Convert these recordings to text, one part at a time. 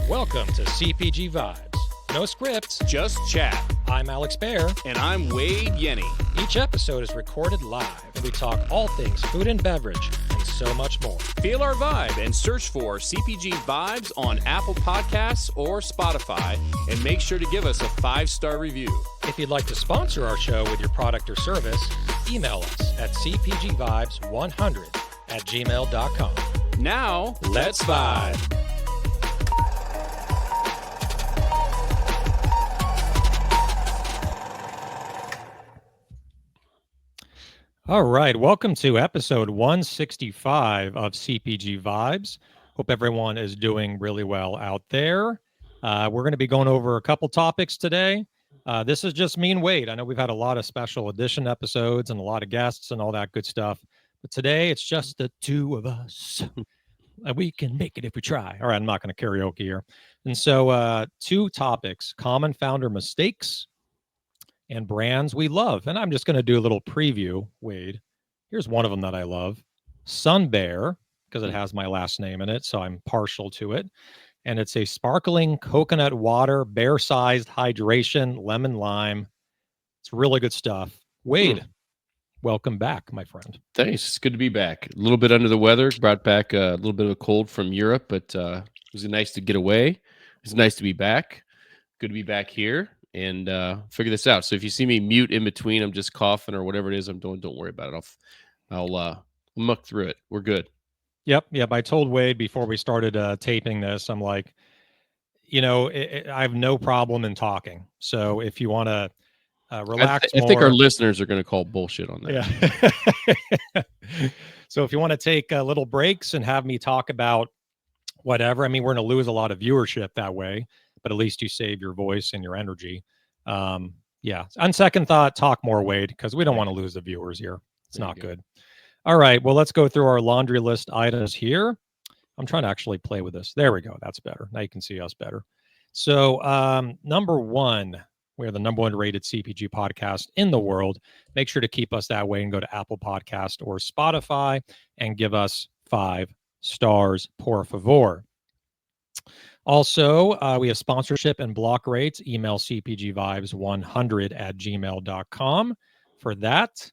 Welcome to CPG Vibes. No scripts, just chat. I'm Alex Baer. And I'm Wade Yenny. Each episode is recorded live, and we talk all things food and beverage, and so much more. Feel our vibe and search for CPG Vibes on Apple Podcasts or Spotify, and make sure to give us a 5-star review. If you'd like to sponsor our show with your product or service, email us at cpgvibes100@gmail.com. Now, let's vibe. All right, welcome to episode 165 of CPG Vibes. Hope everyone is doing really well out there. We're going to be going over a couple topics today. This is just me and Wade. I know we've had a lot of special edition episodes and a lot of guests and all that good stuff. But today it's just the two of us. We can make it if we try. All right, I'm not going to karaoke here. And so 2 topics, common founder mistakes and brands we love. And I'm just going to do a little preview, Wade. Here's one of them that I love. Sun Bear, because it has my last name in it, so I'm partial to it. And it's a sparkling coconut water, bear-sized hydration, lemon lime. It's really good stuff. Wade, welcome back, my friend. Thanks. It's good to be back. A little bit under the weather. Brought back a little bit of a cold from Europe, but it was nice to get away. It's nice to be back. Good to be back here and figure this out. So if you see me mute in between, I'm just coughing or whatever it is I'm doing, don't worry about it. I'll muck through it. We're good. Yep. I told Wade before we started taping this, I'm like, I have no problem in talking. So if you want to relax I think our listeners are going to call bullshit on that. Yeah. So if you want to take little breaks and have me talk about whatever, I mean, we're going to lose a lot of viewership that way, but at least you save your voice and your energy. Yeah. On second thought, talk more, Wade, because we don't want to lose the viewers here. It's not good. All right. Well, let's go through our laundry list items here. I'm trying to actually play with this. There we go. That's better. Now you can see us better. So number 1, we're the number 1 rated CPG podcast in the world. Make sure to keep us that way and go to Apple Podcast or Spotify and give us 5 stars, por favor. Also, we have sponsorship and block rates. Email cpgvibes100@gmail.com for that.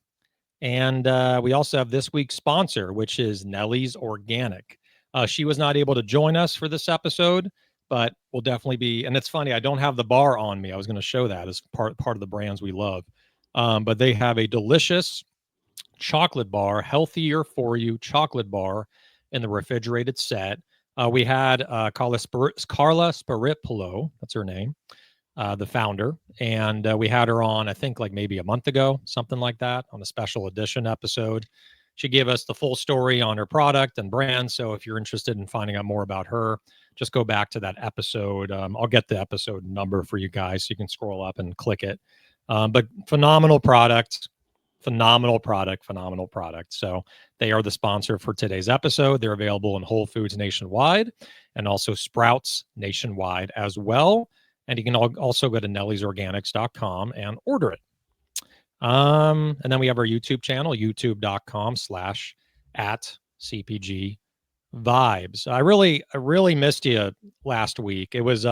And we also have this week's sponsor, which is Nellie's Organic. She was not able to join us for this episode, but will definitely be. And it's funny, I don't have the bar on me. I was going to show that as part of the brands we love. But they have a delicious chocolate bar, healthier for you chocolate bar in the refrigerated set. We had Carla Spiritpolo, that's her name, the founder, and we had her on, I think, like maybe a month ago, something like that, on a special edition episode. She gave us the full story on her product and brand, so if you're interested in finding out more about her, just go back to that episode. I'll get the episode number for you guys so you can scroll up and click it. But phenomenal product. So they are the sponsor for today's episode. They're available in Whole Foods nationwide and also Sprouts nationwide as well. And you can also go to nelliesorganics.com and order it. And then we have our YouTube channel, youtube.com/@CPG Vibes. I really missed you last week. It was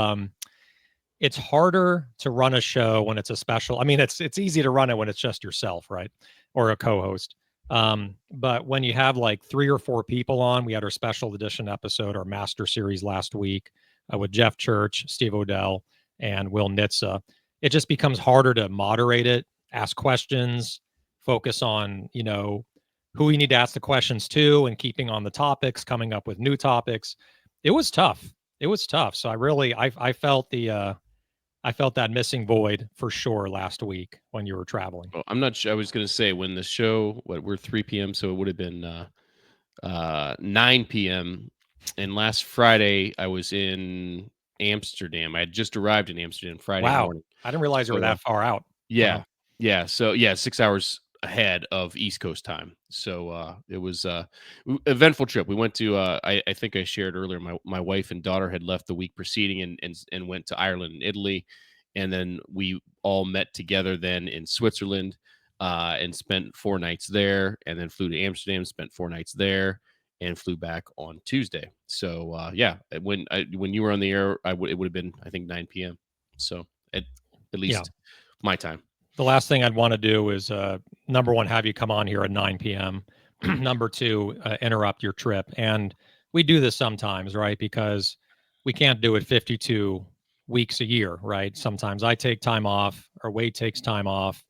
it's harder to run a show when it's a special. I mean, it's easy to run it when it's just yourself, right? Or a co-host. But when you have like 3 or 4 people on, we had our special edition episode, our master series last week with Jeff Church, Steve Odell, and Will Nitza. It just becomes harder to moderate it, ask questions, focus on, who you need to ask the questions to and keeping on the topics, coming up with new topics. It was tough. So I felt I felt that missing void for sure last week when you were traveling. Well, I'm not sure. I was going to say when the show, we're 3 p.m., so it would have been 9 p.m. And last Friday, I was in Amsterdam. I had just arrived in Amsterdam Friday morning. I didn't realize you were that far out. Yeah. Yeah. So, 6 hours ahead of East Coast time. So it was eventful trip. We went to I think I shared earlier my wife and daughter had left the week preceding and went to Ireland and Italy, and then we all met together then in Switzerland and spent 4 nights there, and then flew to Amsterdam, spent 4 nights there, and flew back on Tuesday. So yeah, when you were on the air, it would have been I think 9 p.m. So at Yeah. least my time. The last thing I'd want to do is number one, have you come on here at 9 p.m. Number two, interrupt your trip. And we do this sometimes, right? Because we can't do it 52 weeks a year, right? Sometimes I take time off, or Wade takes time off,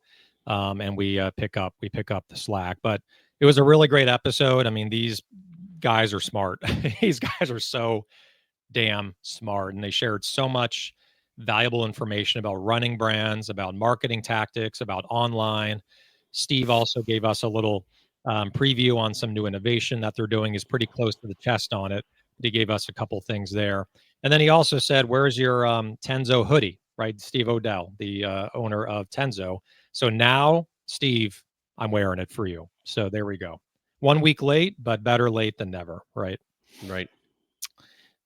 and we pick up the slack. But it was a really great episode. I mean, these guys are smart. These guys are so damn smart, and they shared so much valuable information about running brands, about marketing tactics, about online. Steve also gave us a little preview on some new innovation that they're doing. Is pretty close to the chest on it, but he gave us a couple things there. And then he also said, "Where's your Tenzo hoodie?" Right, Steve Odell, the owner of Tenzo. So now, Steve, I'm wearing it for you. So there we go. 1 week late, but better late than never. Right. Right.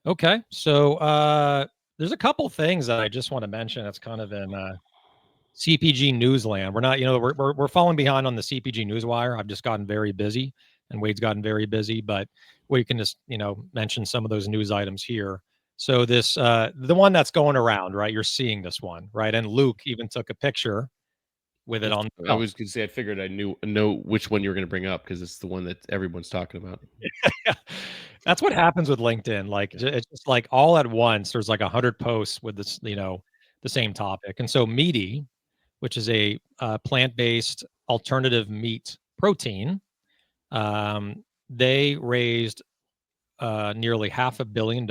Okay. So there's a couple things that I just want to mention. That's kind of in CPG newsland. We're not, we're falling behind on the CPG newswire. I've just gotten very busy, and Wade's gotten very busy, but we can just, mention some of those news items here. So this, the one that's going around, right? You're seeing this one, right? And Luke even took a picture with it That's on the I phone. was gonna say I figured I know which one you were gonna bring up because it's the one that everyone's talking about. That's what happens with LinkedIn. Like it's just like all at once. There's like 100 posts with this, the same topic. And so Meaty, which is a plant-based alternative meat protein, they raised nearly $500 million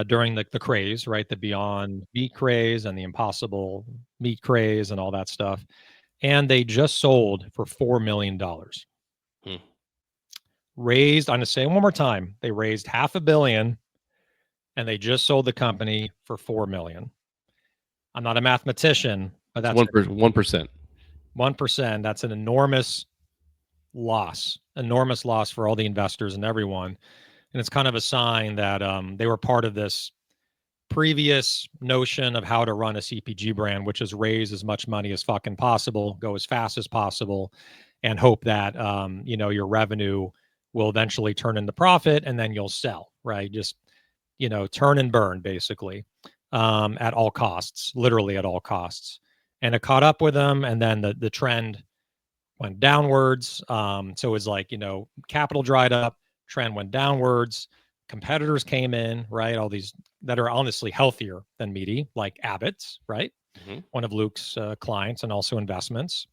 during the craze, right? The Beyond Meat craze and the Impossible Meat craze and all that stuff. And they just sold for $4 million. Hmm. Raised, I'm going to say it one more time. They raised $500 million, and they just sold the company for $4 million. I'm not a mathematician, but It's that's 1%. 1%. That's an enormous loss for all the investors and everyone. And it's kind of a sign that they were part of this previous notion of how to run a CPG brand, which is raise as much money as fucking possible, go as fast as possible, and hope that your revenue will eventually turn into profit, and then you'll sell, right? Just turn and burn basically, at all costs, literally at all costs. And it caught up with them, and then the trend went downwards. So it was like, capital dried up, trend went downwards. Competitors came in, right? All these that are honestly healthier than Meaty, like Abbott's, right? Mhm. One of Luke's clients and also investments.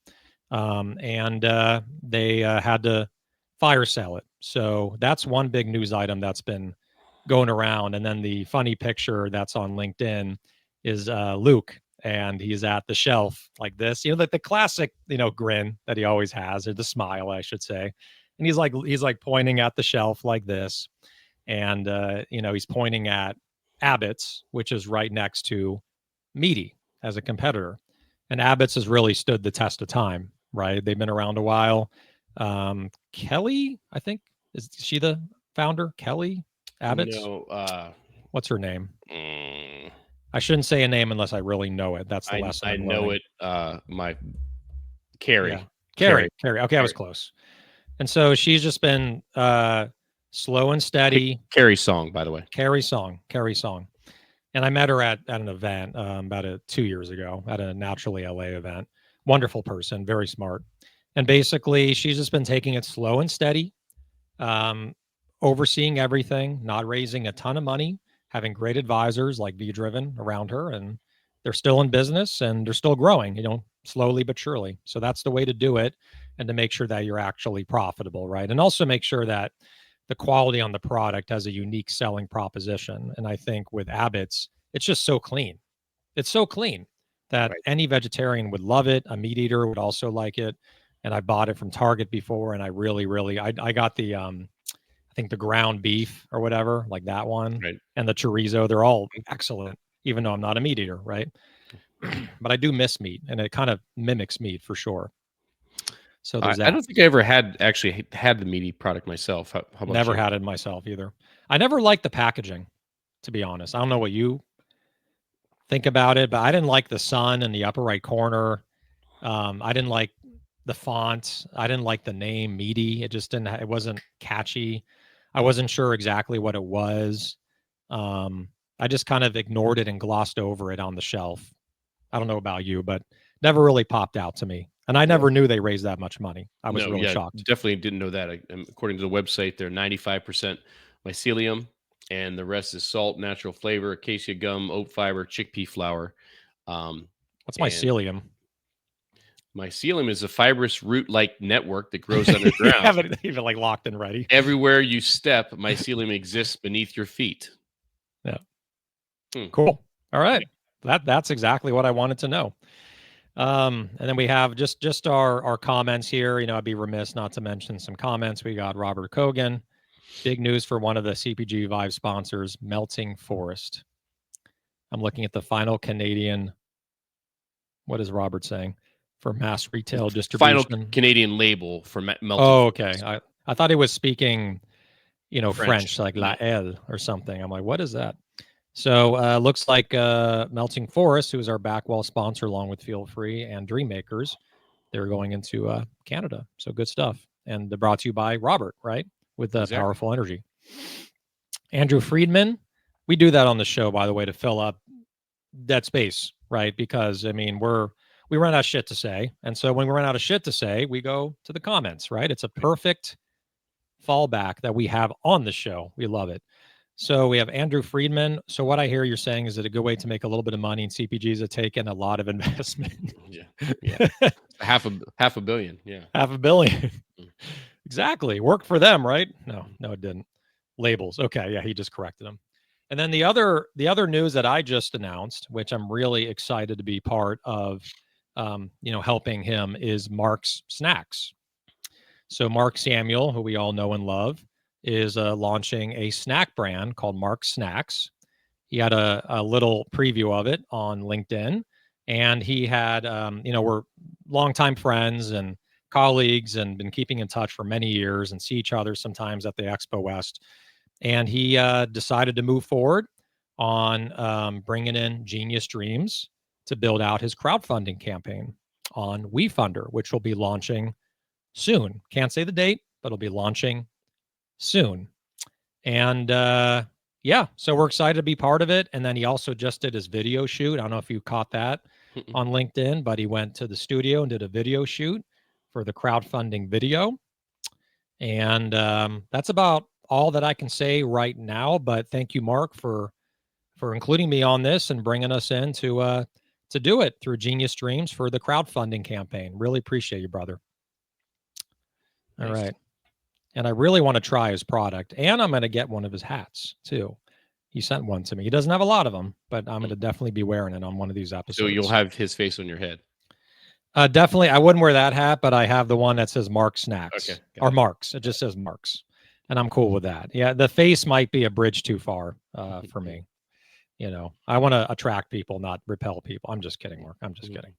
And they had to fire sell it. So that's one big news item that's been going around. And then the funny picture that's on LinkedIn is Luke, and he's at the shelf like this, like the classic, grin that he always has, or the smile, I should say. And he's like pointing at the shelf like this, and he's pointing at Abbott's, which is right next to Meaty as a competitor. And Abbott's has really stood the test of time, right? They've been around a while. Kelly, I think, is she the founder? Kelly Abbott's? No, What's her name? mm, I shouldn't say a name unless I really know it. That's the lesson I I'm know learning. it. My Yeah. Carrie, Carrie. Carrie, Carrie. Okay, I was Carrie, close. And so she's just been slow and steady. Carrie song, by the way. Carrie Song. And I met her at an event about 2 years ago at a Naturally LA event. Wonderful person, very smart. And basically, she's just been taking it slow and steady, um, overseeing everything, not raising a ton of money, having great advisors like V Driven around her, and they're still in business and they're still growing, slowly but surely. So that's the way to do it, and to make sure that you're actually profitable, right? And also make sure that the quality on the product has a unique selling proposition. And I think with Abbott's, it's just so clean. It's so clean that Right. any vegetarian would love it. A meat eater would also like it. And I bought it from Target before, and I really, really, I got the I think the ground beef or whatever, like that one, Right. and the chorizo. They're all excellent, even though I'm not a meat eater, right? but I do miss meat, and it kind of mimics meat for sure. So there's I that. don't think I ever had the meaty product myself. How about Never you? had it myself either. I never liked the packaging, to be honest. I don't know what you think about it, but I didn't like the sun in the upper right corner. I didn't like the font. I didn't like the name meaty. It just didn't. It wasn't catchy. I wasn't sure exactly what it was. I just kind of ignored it and glossed over it on the shelf. I don't know about you, but never really popped out to me. And I Yeah. never knew they raised that much money. I was No, really yeah, shocked. definitely didn't know that. According to the website, they're 95% mycelium, and the rest is salt, natural flavor, acacia gum, oat fiber, chickpea flour. Um, What's and mycelium? mycelium is a fibrous root-like network that grows You underground. have it even like locked and ready. Everywhere you step, mycelium exists beneath your feet. Yeah. Hmm. Cool. All right. That's exactly what I wanted to know. And then we have just our comments here. You know, I'd be remiss not to mention some comments. We got Robert Kogan. Big news for one of the CPG Vive sponsors, Melting Forest. I'm looking at the final Canadian. What is Robert saying? For mass retail Final distribution. Canadian label for melting Oh, okay. forest. I thought he was speaking, French. French, like La No. L or something. I'm like, what is that? So looks like Melting Forest, who is our backwall sponsor, along with Feel Free and Dream Makers, they're going into Canada. So good stuff. And they're brought to you by Robert, right? With Exactly. Powerful Energy. Andrew Friedman, we do that on the show, by the way, to fill up dead space, right? Because I mean, we run out of shit to say, and so when we run out of shit to say, we go to the comments, right? It's a perfect fallback that we have on the show. We love it. So we have Andrew Friedman. So what I hear you're saying is that a good way to make a little bit of money in CPGs is taking a lot of investment. Yeah. Yeah. Half a billion. Yeah. Half a billion. Mm. Exactly. Worked for them, right? No, it didn't. Labels. Okay, yeah, he just corrected them. And then the other news that I just announced, which I'm really excited to be part of, helping him, is Mark's Snacks. So Mark Samuel, who we all know and love, is launching a snack brand called Mark Snacks. He had a little preview of it on LinkedIn, and he had, we're longtime friends and colleagues and been keeping in touch for many years and see each other sometimes at the Expo West. And he decided to move forward on bringing in Genius Dreams to build out his crowdfunding campaign on WeFunder, which will be launching soon. Can't say the date, but it'll be launching soon. And yeah, so we're excited to be part of it. And then he also just did his video shoot. I don't know if you caught that on LinkedIn, but he went to the studio and did a video shoot for the crowdfunding video. And that's about all that I can say right now. But thank you, Mark, for including me on this and bringing us in to do it through Genius Dreams for the crowdfunding campaign. Really appreciate you, brother. All Nice. right. And I really want to try his product, and I'm going to get one of his hats too. He sent one to me. He doesn't have a lot of them, but I'm going to definitely be wearing it on one of these So you'll episodes. have his face on your head. Definitely, I wouldn't wear that hat, but I have the one that says Mark Snacks Okay. or Marks. It just says Marks, and I'm cool with that. Yeah, the face might be a bridge too far for me. I want to attract people, not repel people. I'm just kidding, Mark. I'm just kidding.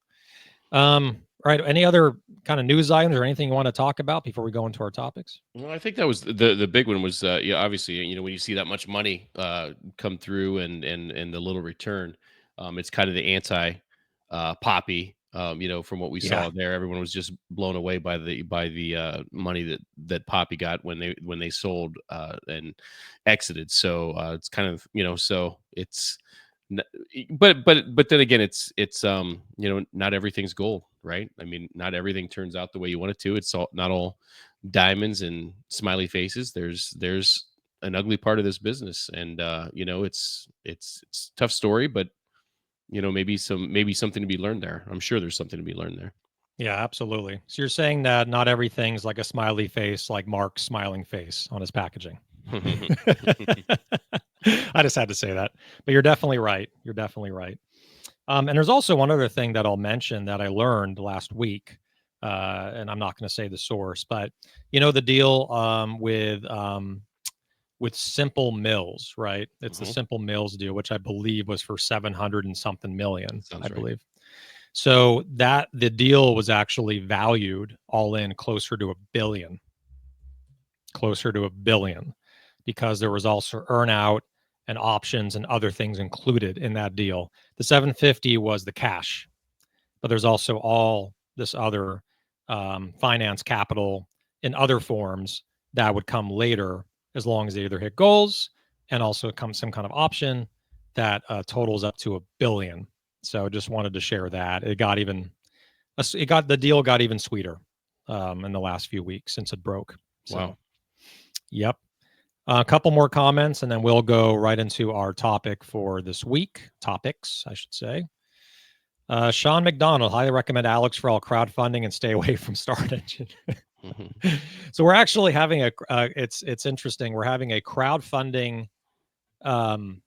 Right. Any other kind of news items or anything you want to talk about before we go into our topics? Well, I think that was the big one was yeah, obviously, when you see that much money come through and the little return, it's kind of the anti poppy, from what we Yeah. saw there. Everyone was just blown away by the money that Poppy got when they sold and exited. So it's kind of, so it's but then again, it's not everything's gold, right? I mean, not everything turns out the way you want it to. It's not all diamonds and smiley faces. There's an ugly part of this business, and it's tough story, but maybe something to be learned there. I'm sure there's something to be learned there. Yeah, absolutely. So you're saying that not everything's like a smiley face, like Mark's smiling face on his packaging. I just had to say that, but you're definitely right. You're definitely right. And there's also one other thing that I'll mention that I learned last week, and I'm not going to say the source, but the deal with Simple Mills, right? It's the Simple Mills deal, which I believe was for 700 and something million, Sounds I right. believe. So that the deal was actually valued all in closer to a billion, because there was also earnout and options and other things included in that deal. The 750 was the cash, but there's also all this other finance capital in other forms that would come later, as long as they either hit goals and also comes some kind of option that totals up to a billion. So just wanted to share that. The deal got even sweeter in the last few weeks since it broke. So, Wow. yep. A couple more comments, and then we'll go right into our topic for this week. Topics, I should say. Sean McDonald, highly recommend Alex for all crowdfunding and stay away from Start Engine. Mhm. So we're actually having it's interesting. We're having a crowdfunding um,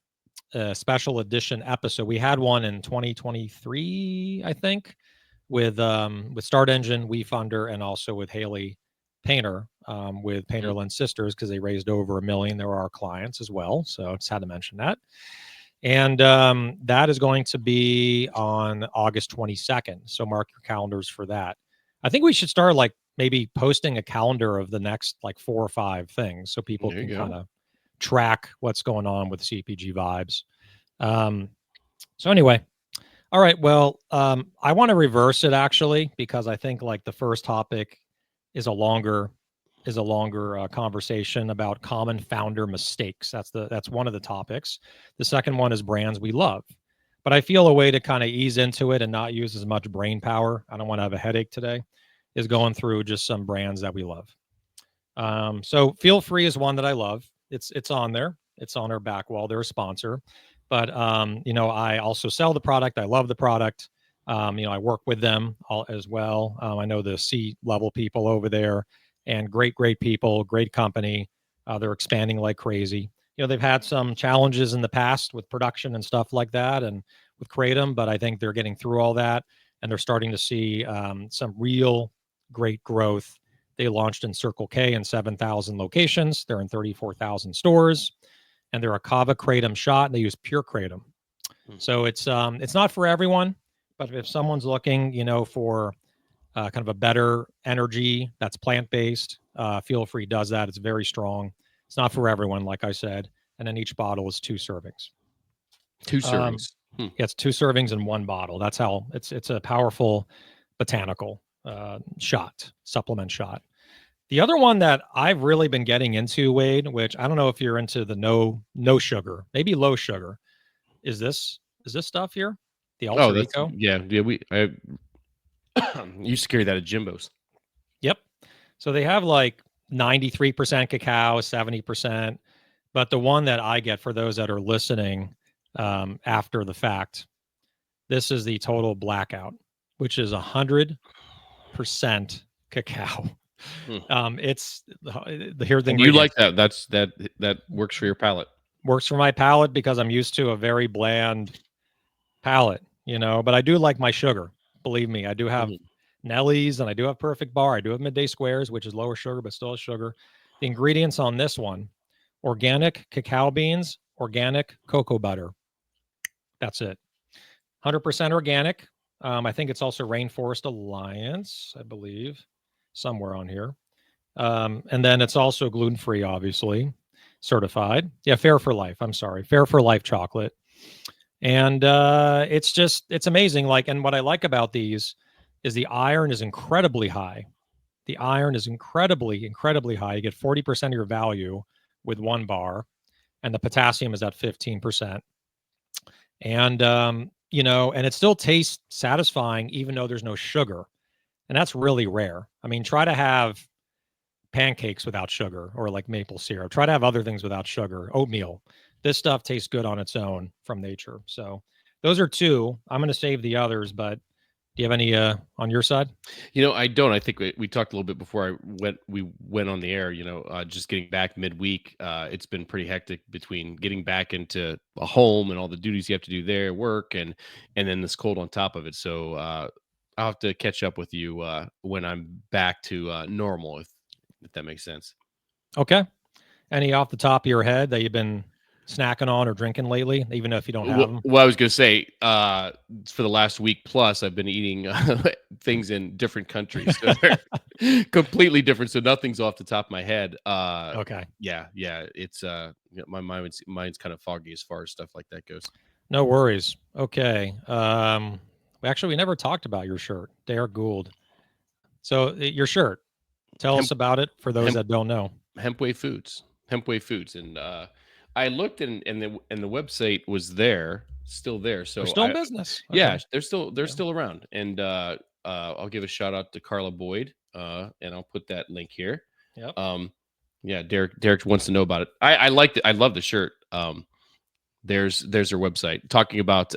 special edition episode. We had one in 2023, I think, with Start Engine, WeFunder, and also with Haley Painter, with Painter Mhm. Lynn Sisters, because they raised over $1 million. There were our clients as well, so I just had to mention that. And that is going to be on August 22nd. So mark your calendars for that. I think we should start like maybe posting a calendar of the next like 4 or 5 things, so people There you can go. kind of track what's going on with CPG vibes. Um, so anyway, all right. Well, I want to reverse it actually, because I think like the first topic is a longer conversation about common founder mistakes. That's one of the topics. The second one is brands we love. But I feel a way to kind of ease into it and not use as much brain power. I don't want to have a headache today. Is going through just some brands that we love. So Feel Free is one that I love. It's on there. It's on our back wall. They're a sponsor, but I also sell the product. I love the product. I work with them all as well. I know the C-level people over there, and great people, great company. They're expanding like crazy. They've had some challenges in the past with production and stuff like that, and with Kratom, but I think they're getting through all that, and they're starting to see some real great growth. They launched in Circle K in 7,000 locations. They're in 34,000 stores, and they're a kava kratom shot. And they use pure kratom, Mhm. so it's not for everyone. But if someone's looking, for kind of a better energy that's plant based, Feel Free does that. It's very strong. It's not for everyone, like I said. And then each bottle is 2 servings. 2 Um, servings. Hmm. yeah, it's 2 servings in 1 bottle. That's how it's a powerful botanical supplement shot. The other one that I've really been getting into, Wade, which I don't know if you're into the no sugar, maybe low sugar, is this stuff here, the Oh, Alter that's Eco. yeah. I used to carry that at Jimbo's. Yep. So they have like 93% cacao, 70%, but the one that I get for those that are listening after the fact, this is the total blackout, which is 100% cacao. Hmm. It's Here's the And you like ingredients. that? That works for your palate. Works for my palate because I'm used to a very bland palate, but I do like my sugar. Believe me, I do have Mhm. Nellies and I do have Perfect Bar. I do have Midday Squares, which is lower sugar but still has sugar. The ingredients on this one: organic cacao beans, organic cocoa butter. That's it. 100% organic. I think it's also Rainforest Alliance, I believe, somewhere on here. And then it's also gluten free, obviously, certified. Yeah, Fair for Life. I'm sorry, Fair for Life chocolate. And it's amazing. Like, and what I like about these is the iron is incredibly high. The iron is incredibly high. You get 40% of your value with 1 bar, and the potassium is at 15%. And and it still tastes satisfying even though there's no sugar, and that's really rare. I mean, try to have pancakes without sugar, or like maple syrup. Try to have other things without sugar. Oatmeal. This stuff tastes good on its own from nature. So those are 2. I'm going to save the others, but do you have any on your side? I don't. I think we talked a little bit before we went on the air. Just getting back midweek. It's been pretty hectic between getting back into a home and all the duties you have to do there, work, and then this cold on top of it. So I'll have to catch up with you when I'm back to normal, if that makes sense. Okay. Any off the top of your head that you've been snacking on or drinking lately, even if you don't have Well, them? well, I was gonna say, for the last week plus, I've been eating things in different countries, so they're completely different. So nothing's off the top of my head. Okay. Yeah, it's my mind's kind of foggy as far as stuff like that goes. No worries. Okay. Actually, we never talked about your shirt, Derek Gould. So your shirt, tell us Hemp, about it for those hemp, that don't know. Hempway Foods, and I looked and the website was there, still there. They're So still in business. yeah, Okay. they're Yeah. still around, and I'll give a shout out to Carla Boyd, and I'll put that link here. Yep. Um, yeah, Derek wants to know about it. I liked it. I love the shirt. There's their website talking about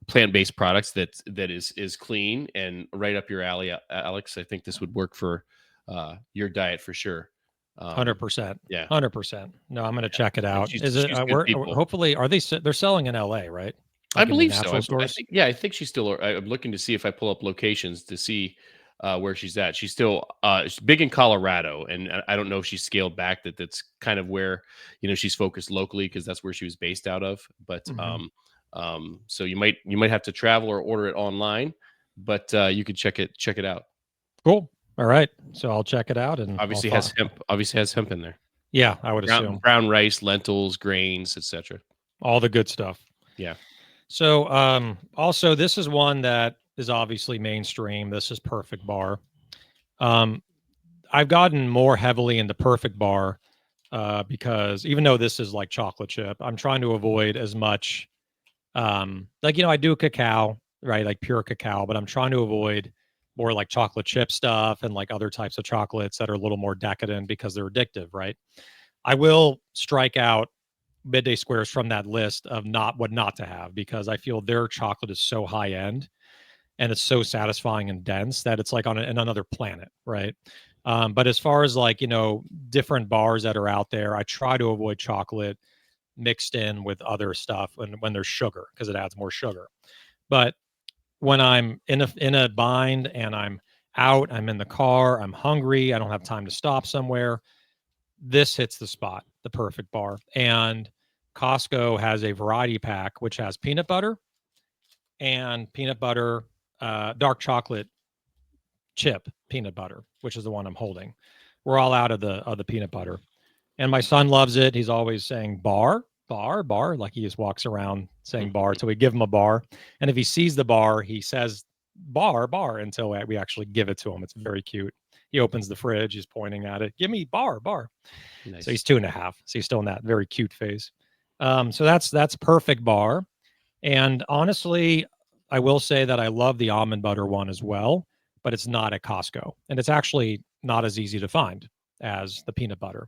plant-based products that is clean and right up your alley, Alex. I think this would work for your diet for sure. Um, 100%. yeah, 100%. No, I'm going to check it and out. she's Is it, she's good people. hopefully, they're selling in LA, right? I Like in the believe so. natural I stores? think, yeah, I think she's still. I'm looking to see if I pull up locations to see where she's at. She's still she's big in Colorado, and I don't know if she's scaled back. That's kind of where she's focused locally because that's where she was based out of. But Hmm. so you might have to travel or order it online, but you could check it out. Cool. All right. So I'll check it out and I'll Obviously has follow. hemp. Obviously has hemp in there. Yeah, I would Brown assume brown rice, lentils, grains, etc. all the good stuff. Yeah. So, also, this is one that is obviously mainstream. This is Perfect Bar. Um, I've gotten more heavily into Perfect Bar because even though this is like chocolate chip, I'm trying to avoid as much. Like I do cacao, right? Like pure cacao, but I'm trying to avoid more like chocolate chip stuff and like other types of chocolates that are a little more decadent because they're addictive, right? I will strike out Midday Squares from that list of not what not to have because I feel their chocolate is so high end and it's so satisfying and dense that it's like in another planet, right? But as far as like different bars that are out there, I try to avoid chocolate mixed in with other stuff when there's sugar because it adds more sugar. But when I'm in a bind and I'm out, I'm in the car, I'm hungry, I don't have time to stop somewhere, this hits the spot, the Perfect Bar. And Costco has a variety pack which has peanut butter and peanut butter, dark chocolate chip peanut butter, which is the one I'm holding. We're all out of the peanut butter, and my son loves it. He's always saying bar, bar, bar, like he just walks around saying bar. So we give him a bar, and if he sees the bar, he says bar, bar until we actually give it to him. It's very cute. He opens the fridge, he's pointing at it. Give me bar, bar. So Nice. he's 2.5. So he's still in that very cute phase. So that's Perfect Bar. And honestly, I will say that I love the almond butter one as well, but it's not at Costco. And it's actually not as easy to find as the peanut butter.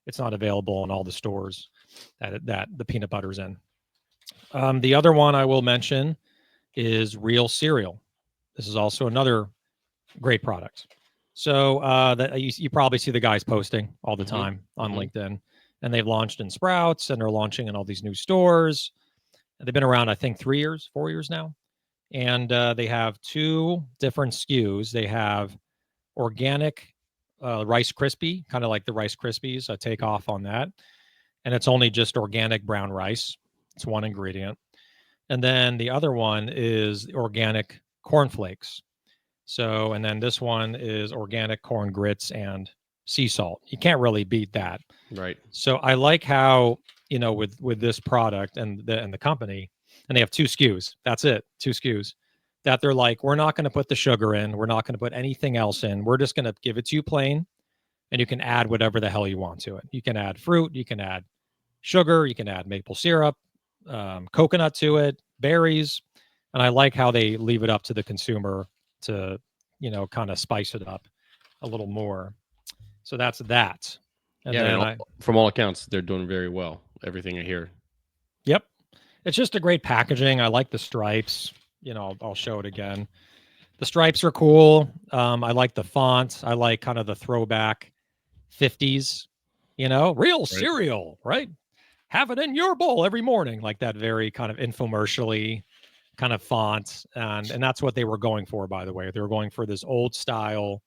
It's not available in all the stores that the peanut butter's in. The other one I will mention is Real Cereal. This is also another great product. So that you probably see the guys posting all the Hmm. time on Hmm. LinkedIn, and they've launched in Sprouts and they're launching in all these new stores. They've been around, I think, 3 years, 4 years now, and they have two different SKUs. They have organic Rice Krispie, kind of like the Rice Krispies, a takeoff on that, and it's only just organic brown rice. It's one ingredient, and then the other one is organic cornflakes. So, and then this one is organic corn grits and sea salt. You can't really beat that. Right. So I like how with this product and the company, and they have two SKUs. That's it, two SKUs. That they're like, we're not going to put the sugar in. We're not going to put anything else in. We're just going to give it to you plain, and you can add whatever the hell you want to it. You can add fruit. You can add sugar. You can add maple syrup, coconut to it, berries, and I like how they leave it up to the consumer to kind of spice it up a little more. So that's that. And Yeah, then and from all accounts, they're doing very well. Everything I hear. yep, it's just a great packaging. I like the stripes. I'll show it again. The stripes are cool. I like the font. I like kind of the throwback 50s, real Right. cereal, right? Have it in your bowl every morning, like that very kind of infomercially kind of font. And that's what they were going for, by the way. They were going for this old style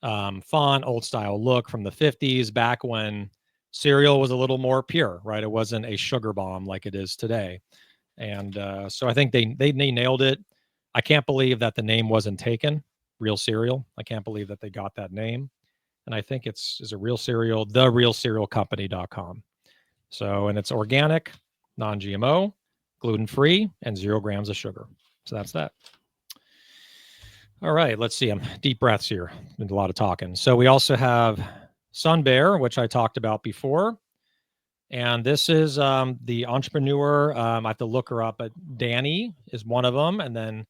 font, old style look from the 50s, back when cereal was a little more pure, right? It wasn't a sugar bomb like it is today. And so I think they nailed it. I can't believe that the name wasn't taken, Real Cereal. I can't believe that they got that name. And I think it's is a Real Cereal, therealcerealcompany.com. So, and it's organic, non-GMO, gluten-free, and 0 grams of sugar. So that's that. All right, let's see. I'm deep breaths here. Been a lot of talking. So we also have Sun Bear, which I talked about before. And this is the entrepreneur. I have to look her up, but Danny is one of them. And then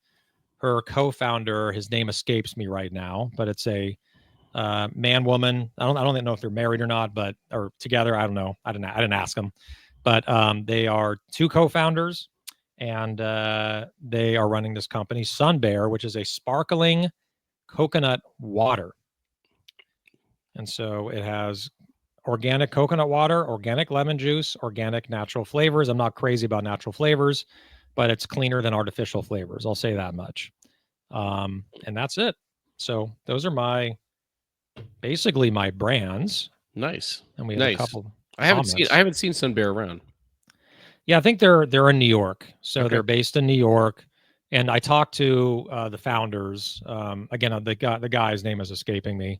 her co-founder, his name escapes me right now, but it's a man woman. I don't know if they're married or not, but or together. I don't know. I didn't ask them, but they are two co-founders, and they are running this company, Sun Bear, which is a sparkling coconut water. And so it has organic coconut water, organic lemon juice, organic natural flavors. I'm not crazy about natural flavors, but it's cleaner than artificial flavors. I'll say that much. And that's it. So those are basically my brands. Nice, And we have a nice. couple I comments. haven't seen Sun Bear around. Yeah, I think they're in New York. So Okay. they're based in New York. And I talked to the founders. Again, the guy's name is escaping me,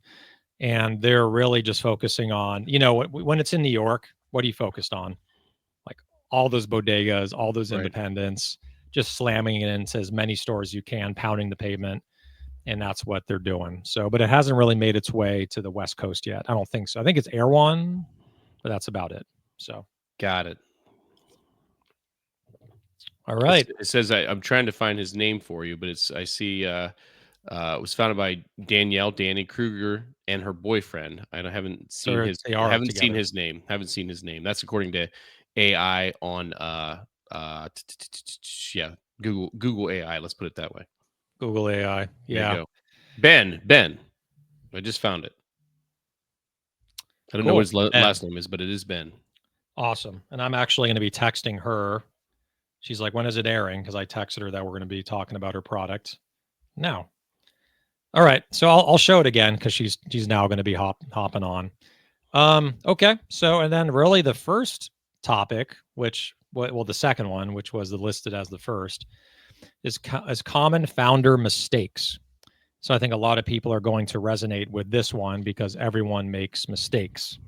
and they're really just focusing on, when it's in New York, what are you focused on? Like all those bodegas, all those Right. independents, just slamming it into as many stores as you can, pounding the pavement, and that's what they're doing. So, but it hasn't really made its way to the West Coast yet. I don't think so. I think it's Erewhon, but that's about it. So, Got it. all right. It says I'm trying to find his name for you, but I see it was founded by Danny Kruger, and her boyfriend. Haven't seen So they are haven't seen together. his name. Haven't seen his name. That's according to AI on yeah, Google AI. Let's put it that way. Google AI. There you Yeah. go. Ben. I just found it. I don't know what Cool. his Ben. last name is, but it is Ben. Awesome. And I'm actually going to be texting her. She's like, when is it airing? Because I texted her that we're going to be talking about her product now. All right. So I'll show it again because she's now going to be hopping on. Okay. So and then really the first topic, well the second one, which was listed as the first, is common founder mistakes. So I think a lot of people are going to resonate with this one because everyone makes mistakes.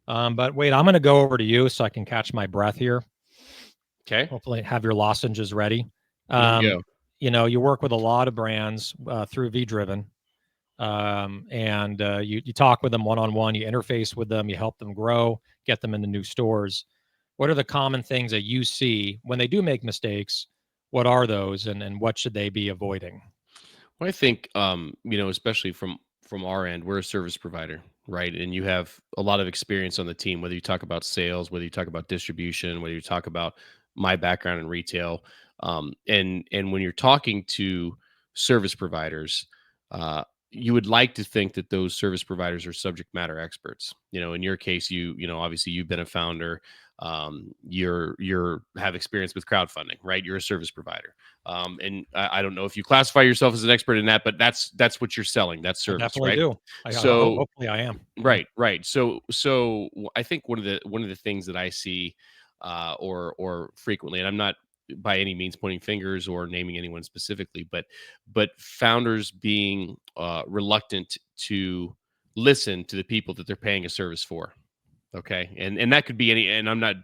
But wait, I'm going to go over to you so I can catch my breath here. Okay. Hopefully, have your lozenges ready. Good to go. You work with a lot of brands through V Driven, and you talk with them one on one. You interface with them. You help them grow, get them into new stores. What are the common things that you see when they do make mistakes? What are those, and what should they be avoiding? Well, I think especially from our end, we're a service provider, right? And you have a lot of experience on the team, whether you talk about sales, whether you talk about distribution, whether you talk about my background in retail. And when you're talking to service providers, you would like to think that those service providers are subject matter experts. In your case, obviously you've been a founder. You're have experience with crowdfunding, right? You're a service provider. And I don't know if you classify yourself as an expert in that, but that's what you're selling. That's I service, definitely right? do. So Hopefully I am. right. I think one of the things that I see, or frequently, and I'm not by any means pointing fingers or naming anyone specifically, but founders being reluctant to listen to the people that they're paying a service for. Okay, and that could be any, and I'm not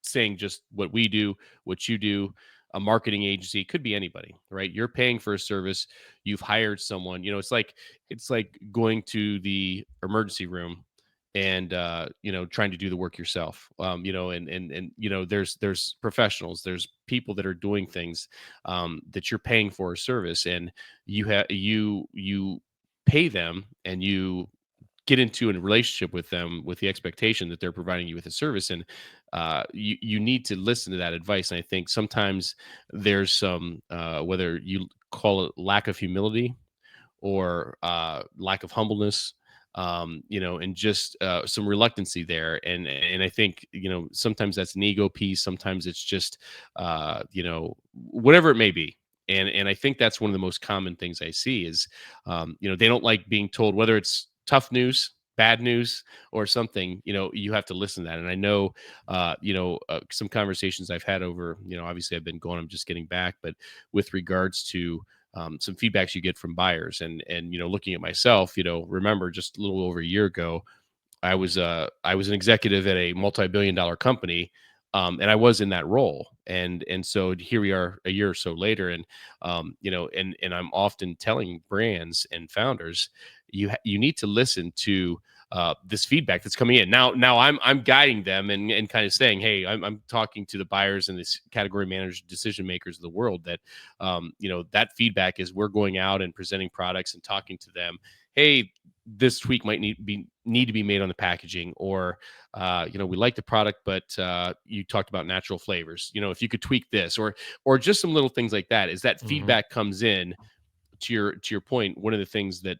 saying just what we do, what you do, a marketing agency, could be anybody, right? You're paying for a service, you've hired someone. It's like going to the emergency room and trying to do the work yourself. There's professionals, there's people that are doing things that you're paying for a service, and you pay them, and you get into a relationship with them with the expectation that they're providing you with a service, and you need to listen to that advice. And I think sometimes there's some whether you call it lack of humility or lack of humbleness, and just some reluctancy there. And I think sometimes that's an ego piece, sometimes it's just whatever it may be. And I think that's one of the most common things I see is they don't like being told, whether it's tough news, bad news or something, you have to listen to that. And I know, some conversations I've had over, obviously I've been going, I'm just getting back, but with regards to some feedbacks you get from buyers and, looking at myself, remember just a little over a year ago, I was an executive at a multi-billion-dollar company, and I was in that role, and so here we are a year or so later, and and I'm often telling brands and founders, you need to listen to this feedback that's coming in. Now I'm guiding them and kind of saying, hey, I'm talking to the buyers and this category managers, decision makers of the world that that feedback is we're going out and presenting products and talking to them. Hey, this tweak might need to be made on the packaging, or we like the product, but you talked about natural flavors. If you could tweak this, or just some little things like that. Is that Hmm. feedback comes in to your point? One of the things that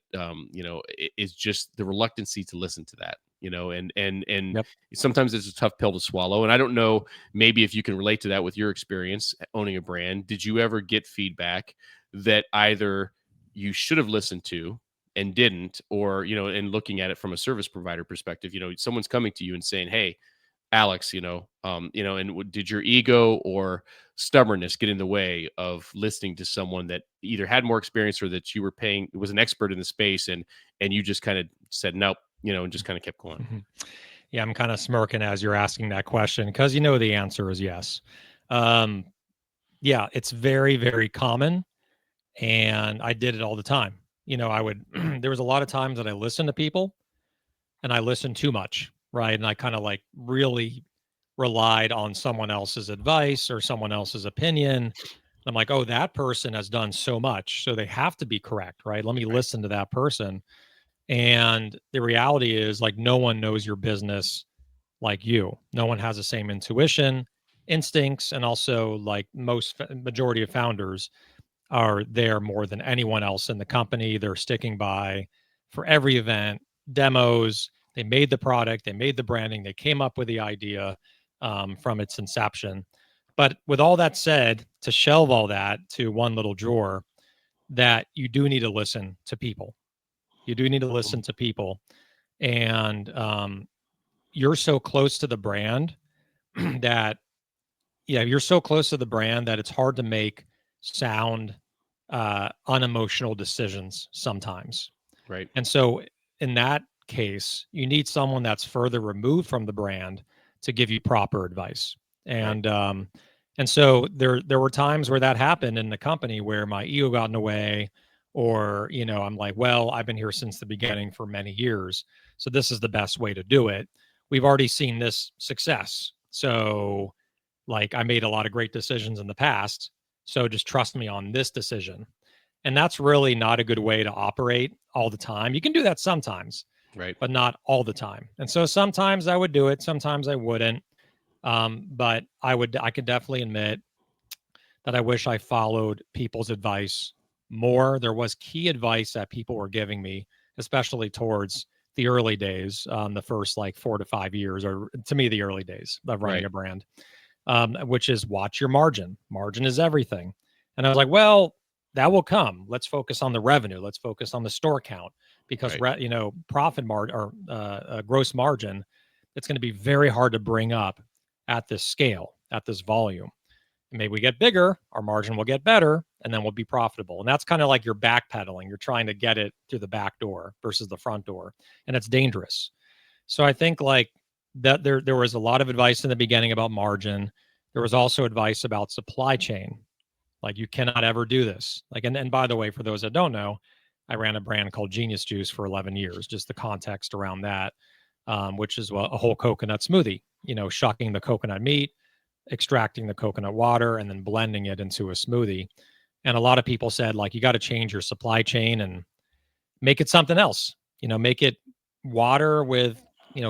is just the reluctancy to listen to that. And Yep. sometimes it's a tough pill to swallow. And I don't know, maybe if you can relate to that with your experience owning a brand. Did you ever get feedback that either you should have listened to and didn't, or and looking at it from a service provider perspective, someone's coming to you and saying, hey, Alex, and did your ego or stubbornness get in the way of listening to someone that either had more experience or that you were paying was an expert in the space, and you just kind of said nope, and just kind of kept going? Mhm. Yeah, I'm kind of smirking as you're asking that question because the answer is yes. Um, yeah, it's very, very common, and I did it all the time. I would. There was a lot of times that I listened to people, and I listened too much, right? And I kind of like really relied on someone else's advice or someone else's opinion. I'm like, oh, that person has done so much, so they have to be correct, right? Let me Right. listen to that person. And the reality is, like, no one knows your business like you. No one has the same intuition, instincts, and also like majority of founders are there more than anyone else in the company. They're sticking by for every event, demos. They made the product, they made the branding, they came up with the idea from its inception. But with all that said, to shelve all that to one little drawer, that you do need to listen to people. You do need to listen to people. And you're so close to the brand that yeah, you're so close to the brand that it's hard to make sound, unemotional decisions sometimes. Right. And so in that case, you need someone that's further removed from the brand to give you proper advice. Right. And so there were times where that happened in the company where my ego got in the way, or I'm like, well, I've been here since the beginning for many years, so this is the best way to do it. We've already seen this success, so like I made a lot of great decisions in the past, so just trust me on this decision. And that's really not a good way to operate all the time. You can do that sometimes, Right. but not all the time. And so sometimes I would do it, sometimes I wouldn't. But I could definitely admit that I wish I followed people's advice more. There was key advice that people were giving me, especially towards the early days, the first like 4 to 5 years, or to me, the early days of running Right. a brand, which is watch your margin. Margin is everything. And I was like, well, that will come. Let's focus on the revenue. Let's focus on the store count because Right. profit margin or gross margin, it's going to be very hard to bring up at this scale, at this volume. And maybe we get bigger, our margin will get better, and then we'll be profitable. And that's kind of like you're backpedaling. You're trying to get it through the back door versus the front door, and it's dangerous. So I think like that there was a lot of advice in the beginning about margin. There was also advice about supply chain. Like you cannot ever do this. Like and by the way, for those that don't know, I ran a brand called Genius Juice for 11 years. Just the context around that, which is a whole coconut smoothie. Shucking the coconut meat, extracting the coconut water, and then blending it into a smoothie. And a lot of people said like you got to change your supply chain and make it something else. Make it water with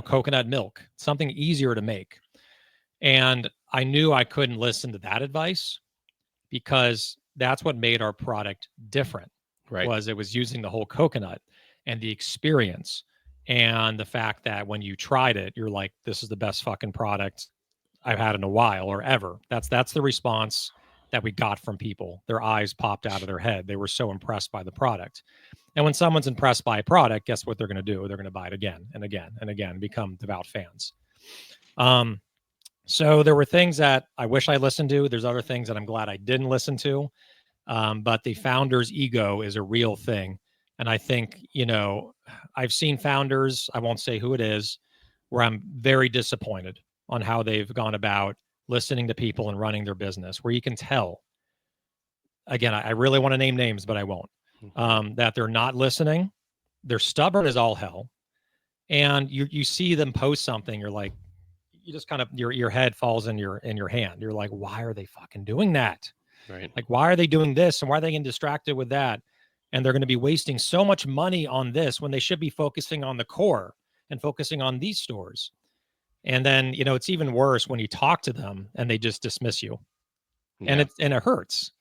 coconut milk, something easier to make. And I knew I couldn't listen to that advice because that's what made our product different. Right. Was it was using the whole coconut and the experience and the fact that when you tried it, you're like, this is the best fucking product I've had in a while or ever. That's the response that we got from people. Their eyes popped out of their head. They were so impressed by the product. And when someone's impressed by a product, guess what they're going to do? They're going to buy it again and again and again, become devout fans. Um, so there were things that I wish I listened to. There's other things that I'm glad I didn't listen to. But the founder's ego is a real thing. And I think, I've seen founders, I won't say who it is, where I'm very disappointed on how they've gone about listening to people and running their business, where you can tell, again, I really want to name names, but I won't, that they're not listening. They're stubborn as all hell. And you see them post something, you're like, you just kind of your head falls in your hand. You're like, why are they fucking doing that? Right. Like, why are they doing this and why are they getting distracted with that? And they're going to be wasting so much money on this when they should be focusing on the core and focusing on these stores. And then, it's even worse when you talk to them and they just dismiss you. And Yeah. it hurts.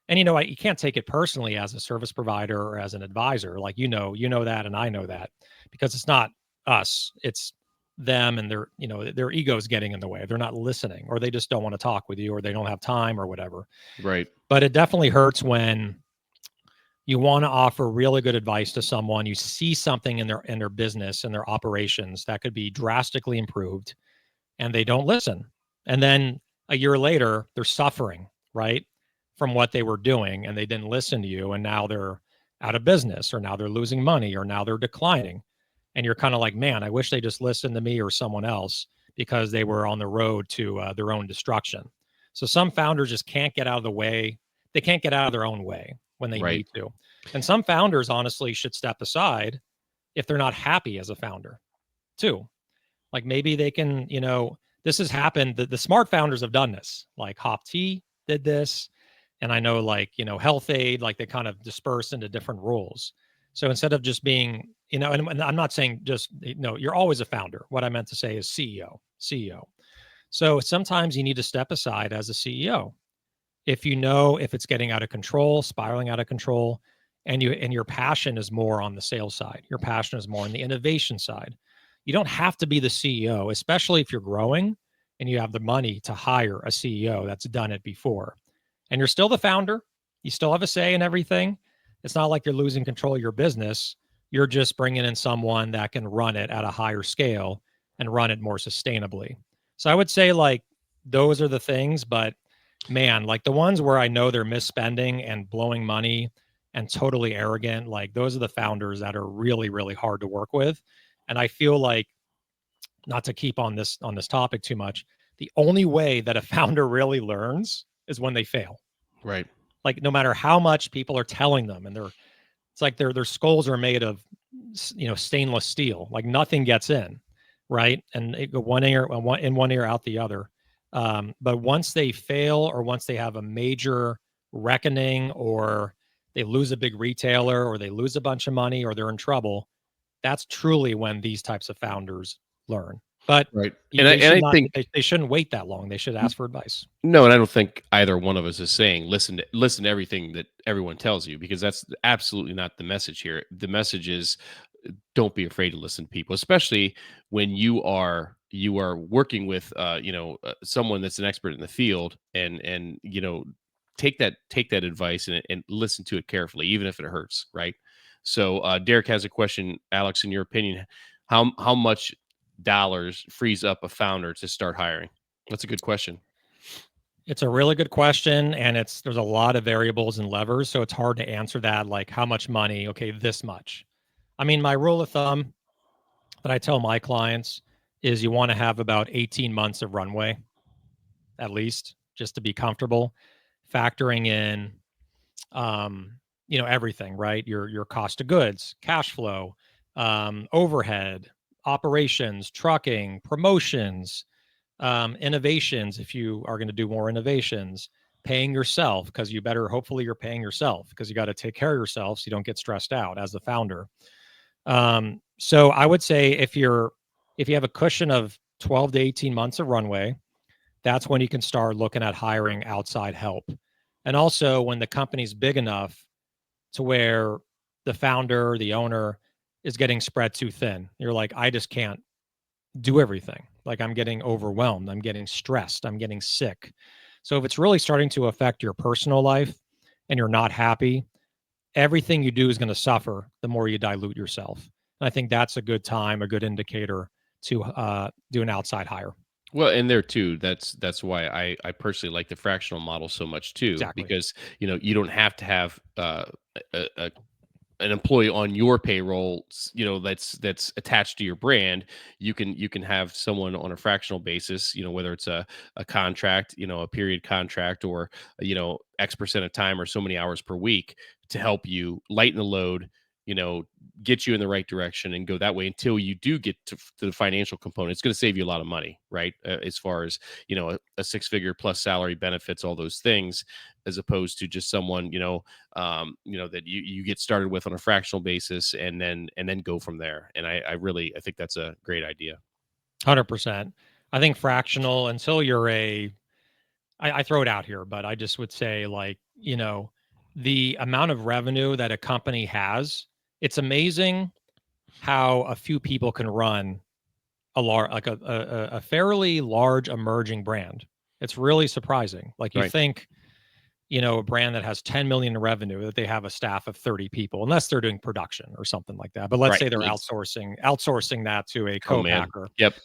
And you can't take it personally as a service provider or as an advisor. Like, that and I know that, because it's not us, it's them, and their ego's getting in the way. They're not listening, or they just don't want to talk with you, or they don't have time, or whatever. Right. But it definitely hurts when you want to offer really good advice to someone. You see something in their business and their operations that could be drastically improved, and they don't listen. And then a year later, they're suffering, right, from what they were doing, and they didn't listen to you, and now they're out of business, or now they're losing money, or now they're declining. And you're kind of like, man, I wish they just listened to me or someone else, because they were on the road to their own destruction. So some founders just can't get out of the way. They can't get out of their own way when they Right. need to. And some founders honestly should step aside if they're not happy as a founder too. Like, maybe they can, this has happened. The smart founders have done this. Like Hop Tea did this. And I know, like, Health Aid, like, they kind of disperse into different roles. So instead of just being, and I'm not saying just, you're always a founder. What I meant to say is CEO. So sometimes you need to step aside as a CEO. If it's getting out of control, spiraling out of control, and your passion is more on the sales side, your passion is more on the innovation side. You don't have to be the CEO, especially if you're growing and you have the money to hire a CEO that's done it before. And you're still the founder. You still have a say in everything. It's not like you're losing control of your business. You're just bringing in someone that can run it at a higher scale and run it more sustainably. So I would say, like, those are the things, but man, like the ones where I know they're misspending and blowing money and totally arrogant, like, those are the founders that are really, really hard to work with. And I feel like, not to keep on this topic too much, the only way that a founder really learns is when they fail. Right. Like, no matter how much people are telling them, and it's like their skulls are made of stainless steel. Like, nothing gets in, right? And it go one ear in one ear, out the other. But once they fail, or once they have a major reckoning, or they lose a big retailer, or they lose a bunch of money, or they're in trouble, that's truly when these types of founders learn. But Right. they should I not. think They shouldn't wait that long. They should ask for advice. no, and I don't think either one of us is saying listen to everything that everyone tells you, because that's absolutely not the message here. The message is, don't be afraid to listen to people, especially when you are working with someone that's an expert in the field, and take that advice, and listen to it carefully, even if it hurts, right? So Derek has a question. Alex, in your opinion, how much dollars frees up a founder to start hiring? That's a good question. It's a really good question, and there's a lot of variables and levers, so it's hard to answer that, like, how much money, okay, this much. I mean, my rule of thumb that I tell my clients is you want to have about 18 months of runway, at least, just to be comfortable, factoring in everything, right? Your cost of goods, cash flow, overhead, operations, trucking, promotions, innovations, if you are going to do more innovations, paying yourself, because hopefully you're paying yourself, because you got to take care of yourself so you don't get stressed out as the founder. So I would say, if you have a cushion of 12 to 18 months of runway, that's when you can start looking at hiring outside help. And also, when the company's big enough to where the founder, the owner, is getting spread too thin. You're like, I just can't do everything. Like, I'm getting overwhelmed. I'm getting stressed. I'm getting sick. So if it's really starting to affect your personal life and you're not happy, everything you do is going to suffer the more you dilute yourself. And I think that's a good time, a good indicator to do an outside hire. Well, and there too, that's why I personally like the fractional model so much too, Exactly. because you don't have to have a an employee on your payroll, that's attached to your brand. You can have someone on a fractional basis, whether it's a contract, a period contract, or X percent of time or so many hours per week, to help you lighten the load, you know get you in the right direction and go that way until you do get to the financial component. It's going to save you a lot of money, right? As far as a six-figure plus salary, benefits, all those things, as opposed to just someone that you get started with on a fractional basis, and then go from there. And I think that's a great idea. 100%. I think fractional until you're I throw it out here, but I just would say, like, the amount of revenue that a company has, it's amazing how a few people can run a fairly large emerging brand. It's really surprising. Like, you Right. think, a brand that has 10 million in revenue, that they have a staff of 30 people, unless they're doing production or something like that. But let's Right. say they're outsourcing that to a Oh man. co-packer. Yep.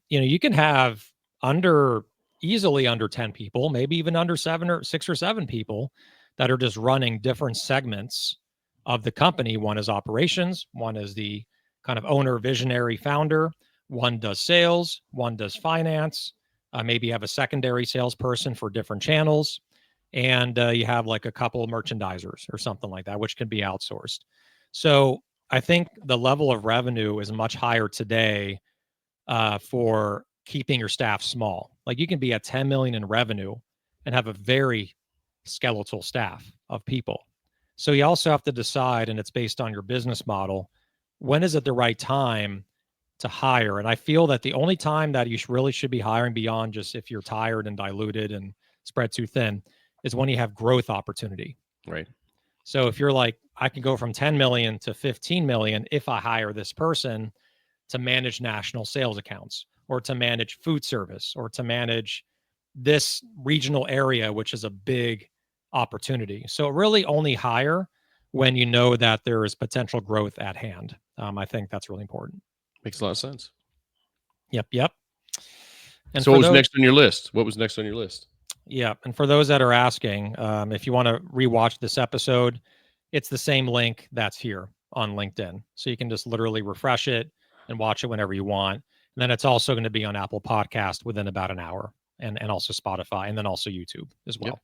You can have under easily under 10 people, maybe even under 6 or 7 people that are just running different segments of the company. One is operations, one is the kind of owner, visionary, founder, one does sales, one does finance, maybe you have a secondary salesperson for different channels, and you have like a couple of merchandisers or something like that, which can be outsourced. So I think the level of revenue is much higher today for keeping your staff small. Like, you can be at 10 million in revenue and have a very skeletal staff of people. So you also have to decide, and it's based on your business model, when is it the right time to hire? And I feel that the only time that you really should be hiring, beyond just if you're tired and diluted and spread too thin, is when you have growth opportunity. Right. So if you're like, I can go from 10 million to 15 million if I hire this person to manage national sales accounts, or to manage food service, or to manage this regional area, which is a big opportunity. So really only hire when you know that there is potential growth at hand. I think that's really important. Makes a lot of sense. Yep. And So what for was those, next on your list? What was next on your list? yeah, and for those that are asking, if you want to rewatch this episode, it's the same link that's here on LinkedIn. So you can just literally refresh it and watch it whenever you want. And then it's also going to be on Apple Podcast within about an hour, and also Spotify, and then also YouTube as Yep. well.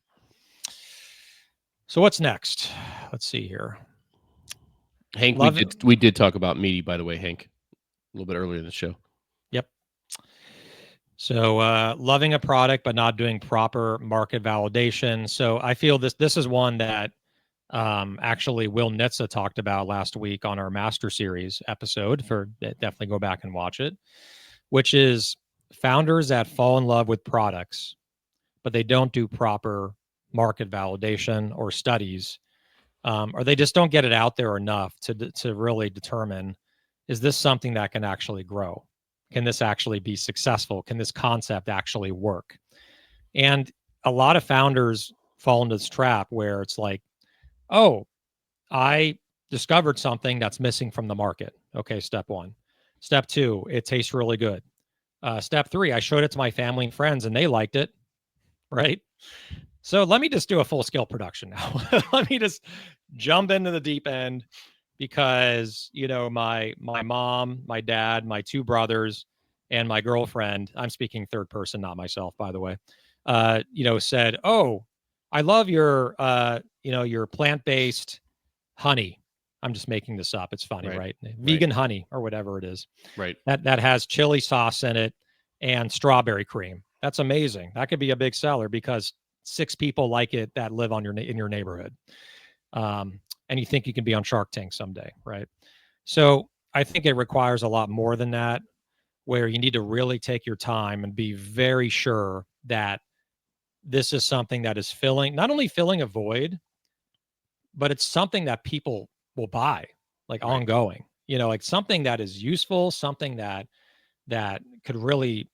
So what's next? Let's see here. Hank, we Love it. did talk about meaty, by the way, Hank, a little bit earlier in the show. Yep. So loving a product but not doing proper market validation. So I feel this is one that actually Will Nitza talked about last week on our Master Series episode. For definitely go back and watch it, which is founders that fall in love with products, but they don't do proper market validation or studies, or they just don't get it out there enough to really determine, is this something that can actually grow? Can this actually be successful? Can this concept actually work? And a lot of founders fall into this trap where it's like, oh, I discovered something that's missing from the market. Okay, step one. Step two, it tastes really good. Step three, I showed it to my family and friends and they liked it. Right. So let me just do a full scale production now. Let me just jump into the deep end, because my mom, my dad, my two brothers, and my girlfriend, I'm speaking third person, not myself, by the way, said, "Oh, I love your plant-based honey." I'm just making this up. It's funny, Right. right? Right. Vegan honey or whatever it is. Right. That has chili sauce in it and strawberry cream. That's amazing. That could be a big seller because 6 people like it that live on in your neighborhood. And you think you can be on Shark Tank someday, right? So I think it requires a lot more than that, where you need to really take your time and be very sure that this is something that is not only filling a void, but it's something that people will buy, like, Right. ongoing, like something that is useful, something that could really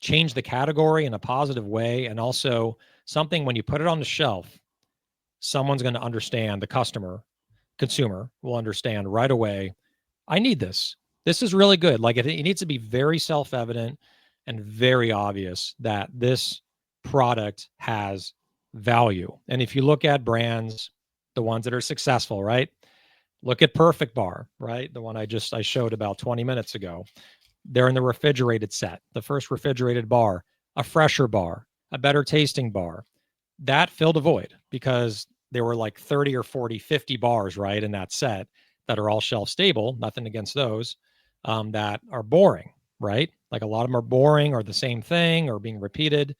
change the category in a positive way, and also something when you put it on the shelf, someone's going to understand, the consumer will understand right away, I need this. This is really good. Like it needs to be very self-evident and very obvious that this product has value. And if you look at brands, the ones that are successful, right? Look at Perfect Bar, right? The one I showed about 20 minutes ago. They're in the refrigerated set, the first refrigerated bar, a fresher bar, a better tasting bar. That filled a void because there were like 30 or 40, 50 bars, right, in that set that are all shelf stable. Nothing against those, that are boring, right? Like a lot of them are boring or the same thing or being repeated.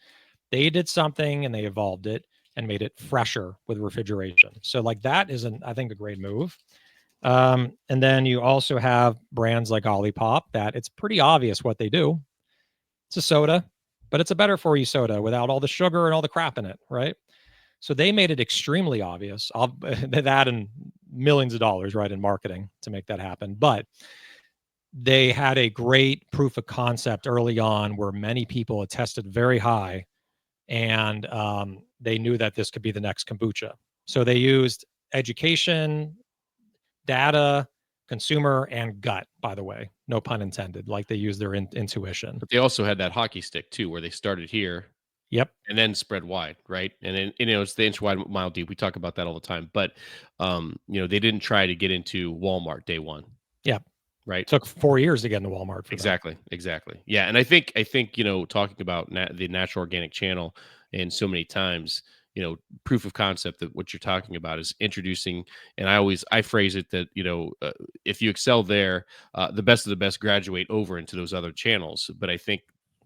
They did something and they evolved it and made it fresher with refrigeration. So like that is I think a great move. And then you also have brands like Olipop that it's pretty obvious what they do. It's a soda, but it's a better for you soda without all the sugar and all the crap in it, right? So they made it extremely obvious. That and millions of dollars, right, in marketing to make that happen. But they had a great proof of concept early on where many people had tested very high, and they knew that this could be the next kombucha. So they used education, data, consumer, and gut, by the way, no pun intended. Like they use their intuition. But they also had that hockey stick too, where they started here Yep. and then spread wide, right? And then it's the inch wide, mile deep. We talk about that all the time. But they didn't try to get into Walmart day one, Yep. right? Took 4 years to get into Walmart for them. Exactly. Yeah, and I think talking about the natural organic channel, and so many times, proof of concept that what you're talking about is introducing. And I phrase it that if you excel there, the best of the best graduate over into those other channels. But I think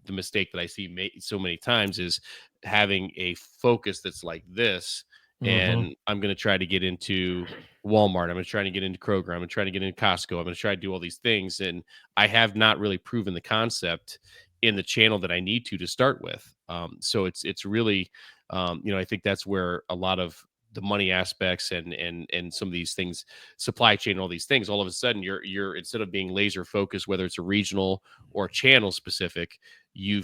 the mistake that I see so many times is having a focus that's like this, Mm-hmm. and I'm going to try to get into Walmart. I'm going to try to get into Kroger. I'm going to try to get into Costco. I'm going to try to do all these things, and I have not really proven the concept in the channel that I need to start with. So it's really, I think that's where a lot of the money aspects and some of these things, supply chain, all these things, all of a sudden you're instead of being laser focused, whether it's a regional or channel specific, you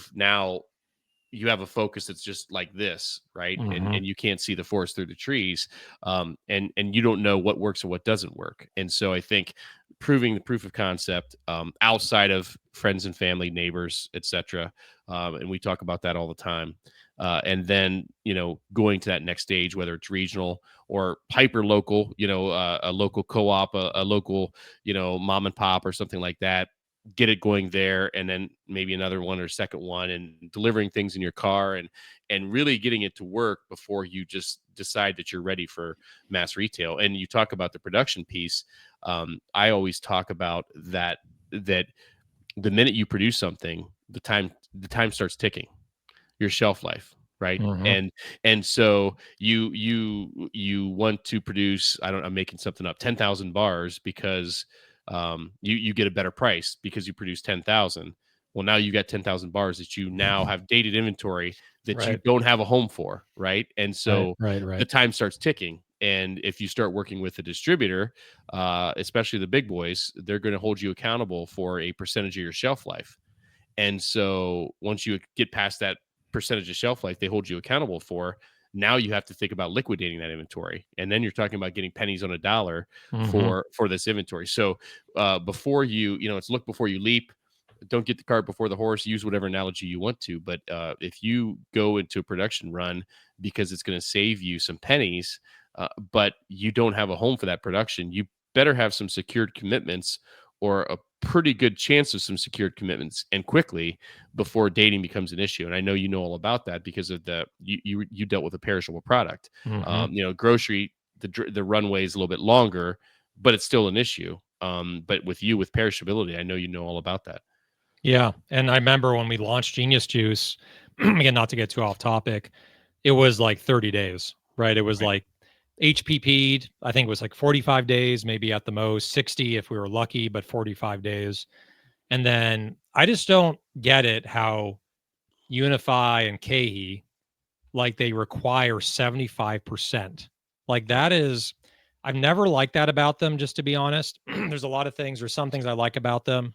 have a focus that's just like this, right? And Mm-hmm. and you can't see the forest through the trees, and you don't know what works and what doesn't work. And so I think proving the proof of concept, outside of friends and family, neighbors, etc., and we talk about that all the time. And then going to that next stage, whether it's regional or hyper local, a local co-op, a local mom and pop or something like that, get it going there, and then maybe another one or second one, and delivering things in your car, and really getting it to work before you just decide that you're ready for mass retail. And you talk about the production piece. I always talk about that the minute you produce something, the time starts ticking, your shelf life, right? Mm-hmm. And so you want to produce, I'm making something up, 10,000 bars, because you get a better price because you produce 10,000. Well, now you got 10,000 bars that you now have dated inventory that you Right. don't have a home for, right? And Right. so Right. the Right. time starts ticking. And if you start working with a distributor, especially the big boys, they're going to hold you accountable for a percentage of your shelf life. And so once you get past that percentage of shelf life they hold you accountable for, now you have to think about liquidating that inventory. And then you're talking about getting pennies on a dollar Mm-hmm. for this inventory. So before it's look before you leap. Don't get the cart before the horse. Use whatever analogy you want to. But if you go into a production run because it's going to save you some pennies, but you don't have a home for that production, you better have some secured commitments, or a pretty good chance of some secured commitments, and quickly, before dating becomes an issue. And I know you know all about that because of you dealt with a perishable product. Mm-hmm. Grocery, the runway is a little bit longer, but it's still an issue. But with perishability, I know you know all about that. Yeah. And I remember when we launched Genius Juice, again, not to get too off topic, it was like 30 days, right? It was Right. like HPP'd, I think it was like 45 days, maybe at the most 60 if we were lucky, but 45 days. And then I just don't get it how Unify and KE, like they require 75%. Like that is, I've never liked that about them, just to be honest. There's a lot of things, there's some things I like about them.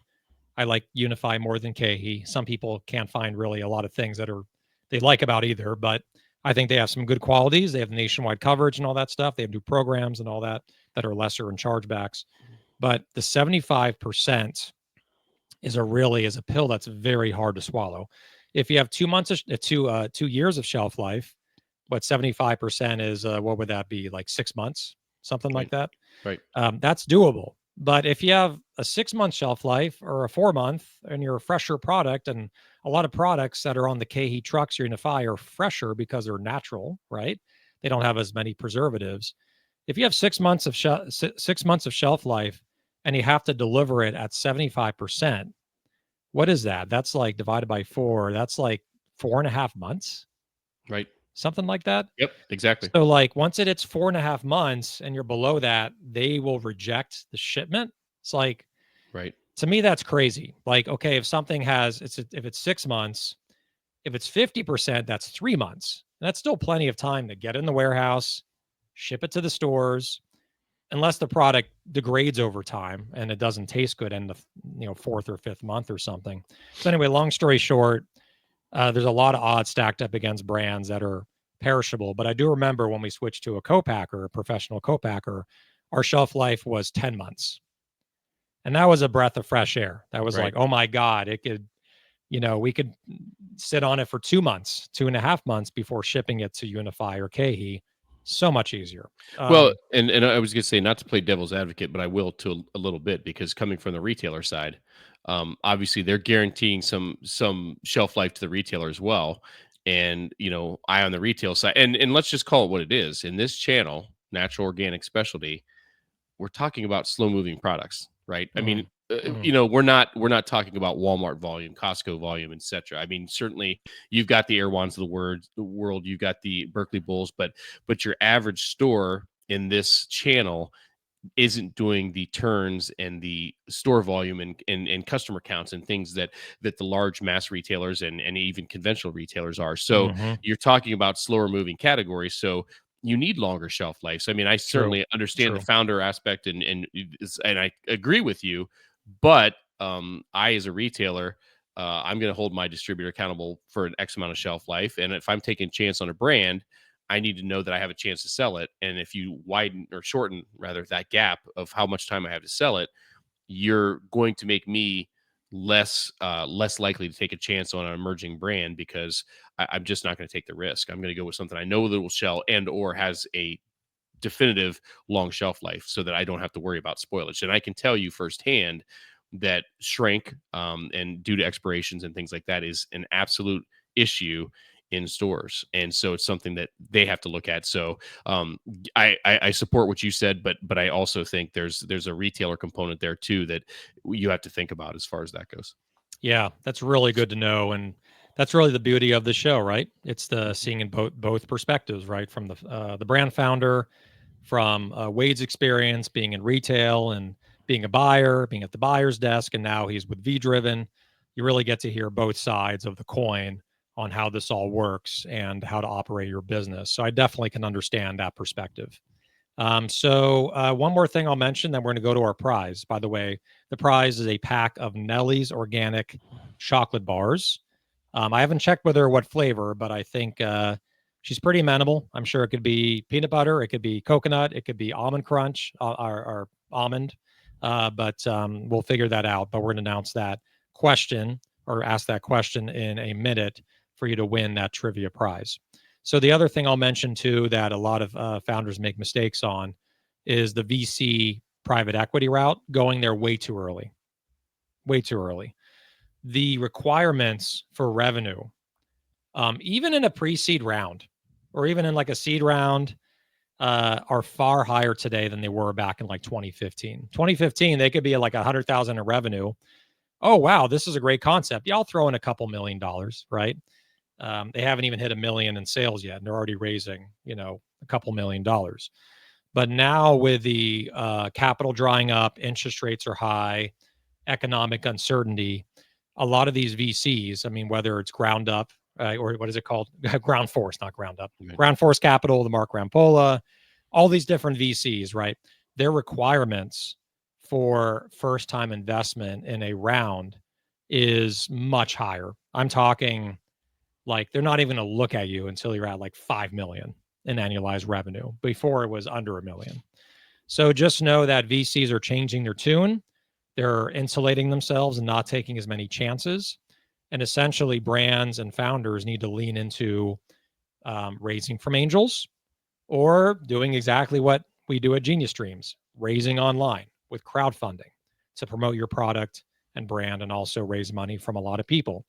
I like Unify more than KE. Some people can't find really a lot of things that are they like about either, but I think they have some good qualities. They have nationwide coverage and all that stuff. They have new programs and all that are lesser in chargebacks. But the 75% is a pill that's very hard to swallow. If you have 2 months of 2 years of shelf life, but 75% is what would that be, like 6 months, something like Right. that? Right. That's doable. But if you have a 6 month shelf life or a 4 month and you're a fresher product, and a lot of products that are on the KE trucks or Unify are fresher because they're natural, right? They don't have as many preservatives. If you have 6 months of 6 months of shelf life and you have to deliver it at 75%, what is that? That's like divided by four. That's like 4.5 months, Right. something like that. Yep. Exactly. So, like, once it hits 4.5 months and you're below that, they will reject the shipment. It's like, Right. to me, that's crazy. Like, okay, if something has, if it's 6 months, if it's 50%, that's 3 months. And that's still plenty of time to get in the warehouse, ship it to the stores, unless the product degrades over time and it doesn't taste good in the fourth or fifth month or something. So anyway, long story short, there's a lot of odds stacked up against brands that are perishable. But I do remember when we switched to a co-packer, a professional co-packer, our shelf life was 10 months. And that was a breath of fresh air. That was Right. like, oh my God, it could, we could sit on it for 2 months, 2.5 months before shipping it to Unify or KE. So much easier. Well, and I was gonna say, not to play devil's advocate, but I will to a little bit, because coming from the retailer side, obviously they're guaranteeing some shelf life to the retailer as well. And I on the retail side, and let's just call it what it is. In this channel, natural, organic, specialty, we're talking about slow moving products, right? I mean, Mhm, mhm, we're not talking about Walmart volume, Costco volume, etc. I mean, certainly you've got the Erewhons of the world, you've got the Berkeley Bulls, but your average store in this channel isn't doing the turns and the store volume and customer counts and things that the large mass retailers and even conventional retailers are. So mhm. you're talking about slower moving categories. So you need longer shelf life. So, I mean, I True, certainly understand the true. founder aspect, and I agree with you, but I, as a retailer, I'm going to hold my distributor accountable for an X amount of shelf life. And if I'm taking a chance on a brand, I need to know that I have a chance to sell it. And if you widen or shorten rather that gap of how much time I have to sell it, you're going to make me less likely to take a chance on an emerging brand, because I'm just not going to take the risk. I'm going to go with something I know that will sell and or has a definitive long shelf life, so that I don't have to worry about spoilage. And I can tell you firsthand that shrink, and due to expirations and things like that, is an absolute issue in stores. And so it's something that they have to look at. So I support what you said, but I also think there's a retailer component there too that you have to think about as far as that goes. Yeah, that's really good to know, and that's really the beauty of the show, right? It's the Mhm. seeing in both perspectives, right? From the brand founder, from Wade's experience being in retail and being a buyer, being at the buyer's desk, and now he's with V Driven. You really get to hear both sides of the coin on how this all works and how to operate your business. So I definitely can understand that perspective. One more thing I'll mention, then we're going to go to our prize. By the way, the prize is a pack of Nellie's organic chocolate bars. I haven't checked with her what flavor, but I think she's pretty amenable. I'm sure it could be peanut butter, it could be coconut, it could be almond crunch, or almond. But we'll figure that out. But we're going to announce that question or ask that question in a minute for you to win that trivia prize. So the other thing I'll mention too that a lot of founders make mistakes on is the VC private equity route, going there way too early. Way too early. The requirements for revenue, even in a pre-seed round or even in like a seed round, are far higher today than they were back in like 2015. 2015, they could be at like 100,000 in revenue. Oh wow, this is a great concept. Yeah, I'll throw in a couple $1 million, right? They haven't even hit 1 million in sales yet, and they're already raising, a couple $1 million. But now with the capital drying up, interest rates are high, economic uncertainty, a lot of these VCs, I mean, whether it's ground up, or what is it called? Ground force, not ground up. Right. Ground force capital, the Mark Rampola, all these different VCs, right? Their requirements for first time investment in a round is much higher. I'm talking like they're not even going to look at you until you're at like 5 million in annualized revenue. Before it was under a million. So just know that VCs are changing their tune. They're insulating themselves and not taking as many chances. And essentially, brands and founders need to lean into raising from angels or doing exactly what we do at Genius Streams, raising online with crowdfunding to promote your product and brand and also raise money from a lot of people.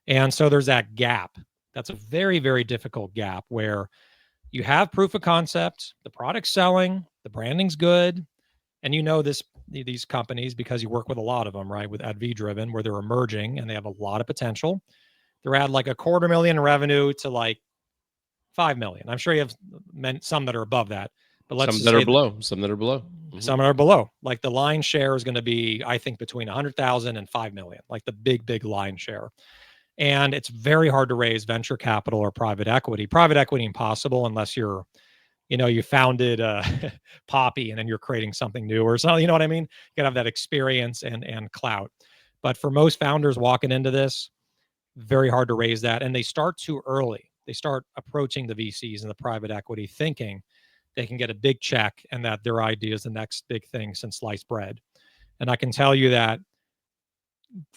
And so there's that gap. That's a very, very difficult gap where you have proof of concept, the product's selling, the branding's good, and you know these companies because you work with a lot of them, right? With at VDriven, where they're emerging and they have a lot of potential. They're at like a quarter million revenue to like 5 million. I'm sure you have some that are above that, but let's Some just that are say below. Some that are below. some are below. Like the line share is going to be, I think, between 100,000 and 5 million, like the big line share. And it's very hard to raise venture capital or private equity. Private equity impossible unless you're, you founded Poppy and then you're creating something new or something. You know what I mean? You gotta have that experience and clout. But for most founders walking into this, very hard to raise that. And they start too early. They start approaching the VCs and the private equity thinking they can get a big check and that their idea is the next big thing since sliced bread. And I can tell you that,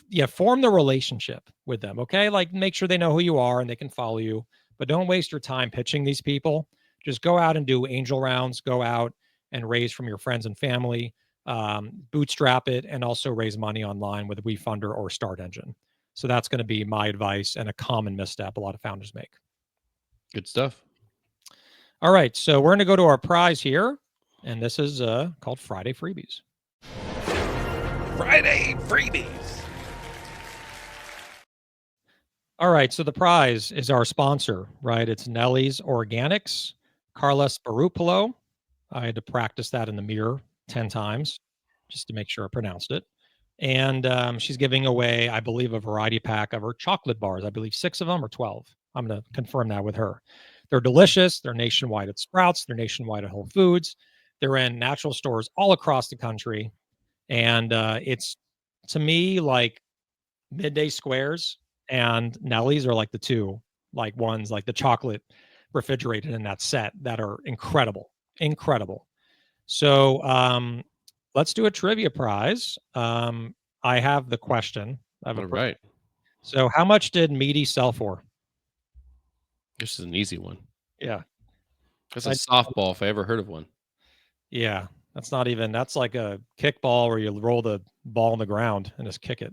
yeah, form the relationship with them. Okay. Like make sure they know who you are and they can follow you, but don't waste your time pitching these people. Just go out and do angel rounds, go out and raise from your friends and family, bootstrap it, and also raise money online with a WeFunder or Start Engine. So that's going to be my advice and a common misstep a lot of founders make. Good stuff. All right. So we're going to go to our prize here. And this is called Friday Freebies. Friday freebies. All right. So the prize is our sponsor, right? It's Nellie's Organics, Carla Sparupolo. I had to practice that in the mirror 10 times just to make sure I pronounced it. And she's giving away, I believe, a variety pack of her chocolate bars. I believe 6 of them or 12. I'm going to confirm that with her. They're delicious. They're nationwide at Sprouts. They're nationwide at Whole Foods. They're in natural stores all across the country. And it's, to me, like Midday Squares and Nellie's are like the two, like ones, like the chocolate refrigerated in that set that are incredible. Incredible. So let's do a trivia prize. I have the question. I have All right. So how much did Meaty sell for? This is an easy one. Yeah. That's a softball if I ever heard of one. Yeah. That's not even, that's like a kickball where you roll the ball on the ground and just kick it.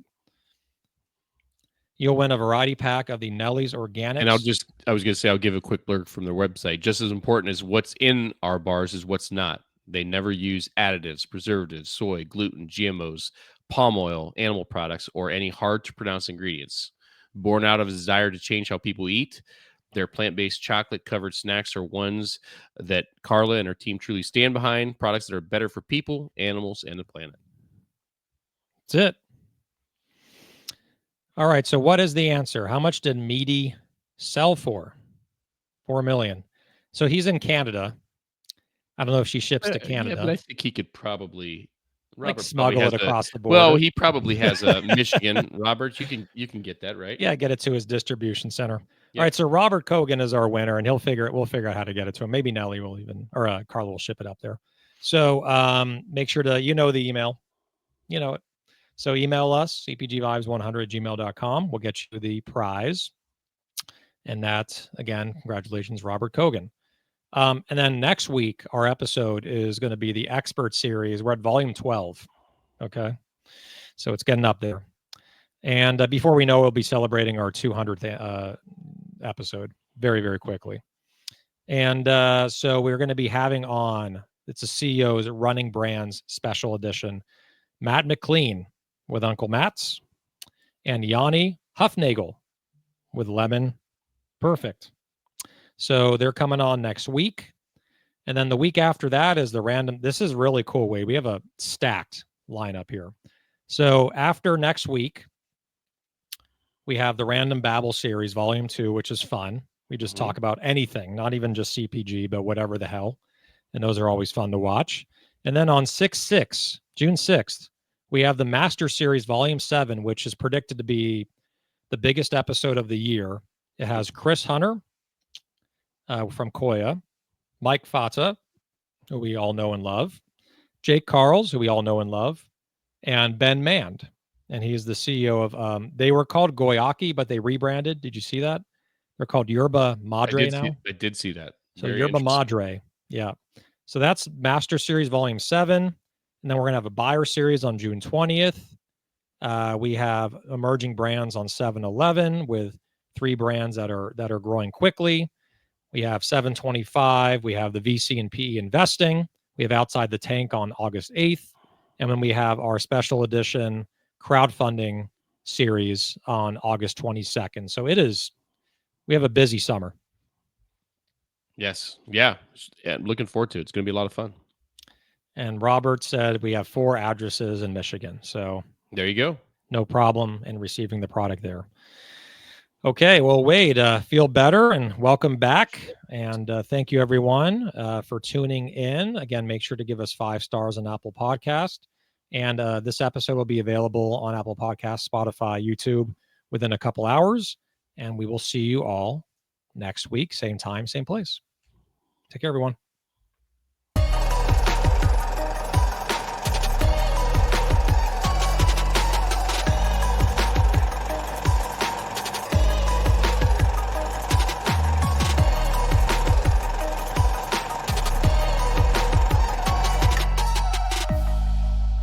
You'll win a variety pack of the Nellie's Organics. And I was going to say, I'll give a quick blurb from their website. Just as important as what's in our bars is what's not. They never use additives, preservatives, soy, gluten, GMOs, palm oil, animal products, or any hard to pronounce ingredients. Born out of a desire to change how people eat, their plant-based chocolate-covered snacks are ones that Carla and her team truly stand behind, products that are better for people, animals, and the planet. That's it. All right. So what is the answer? How much did Meaty sell for? 4 million. So he's in Canada. I don't know if she ships to Canada. Yeah, but I think he could probably smuggle it across the border. Well, he probably has a Michigan. Robert, you can get that, right? Yeah, get it to his distribution center. Yep. All right, so Robert Kogan is our winner, and we'll figure out how to get it to him. Maybe Nellie will or Carla will ship it up there. So make sure to the email. You know it. So email us, cpgvibes100@gmail.com. We'll get you the prize. And that, again, congratulations, Robert Kogan. And then next week, our episode is going to be the expert series. We're at volume 12. Okay. So it's getting up there. And before we know, we'll be celebrating our 200th episode very, very quickly. And so we're going to be having on, it's a CEO's Running Brands special edition, Matt McLean with Uncle Matt's and Yanni Huffnagel with Lemon Perfect. So they're coming on next week. And then the week after that is the random. This is really cool, Wade. We have a stacked lineup here. So after next week, we have the Random Babble series, volume 2, which is fun. We just talk about anything, not even just CPG, but whatever the hell. And those are always fun to watch. And then on June 6th, We have the Master Series Volume 7, which is predicted to be the biggest episode of the year. It has Chris Hunter from Koya, Mike Fata, who we all know and love, Jake Carls, who we all know and love, and Ben Mand. And he's the CEO of, they were called Goyaki, but they rebranded. Did you see that? They're called Yerba Madre now. I did see that. So Very Yerba interesting. Madre. Yeah. So that's Master Series Volume 7. And then we're going to have a buyer series on June 20th. We have emerging brands on 7-Eleven with 3 brands that are growing quickly. We have 725. We have the VC and PE investing. We have Outside the Tank on August 8th. And then we have our special edition crowdfunding series on August 22nd. So we have a busy summer. Yes. Yeah. I'm looking forward to it. It's going to be a lot of fun. And Robert said we have 4 addresses in Michigan. So there you go. No problem in receiving the product there. Okay, well, Wade, feel better and welcome back. And thank you, everyone, for tuning in. Again, make sure to give us 5 stars on Apple Podcast. And this episode will be available on Apple Podcasts, Spotify, YouTube within a couple hours. And we will see you all next week, same time, same place. Take care, everyone.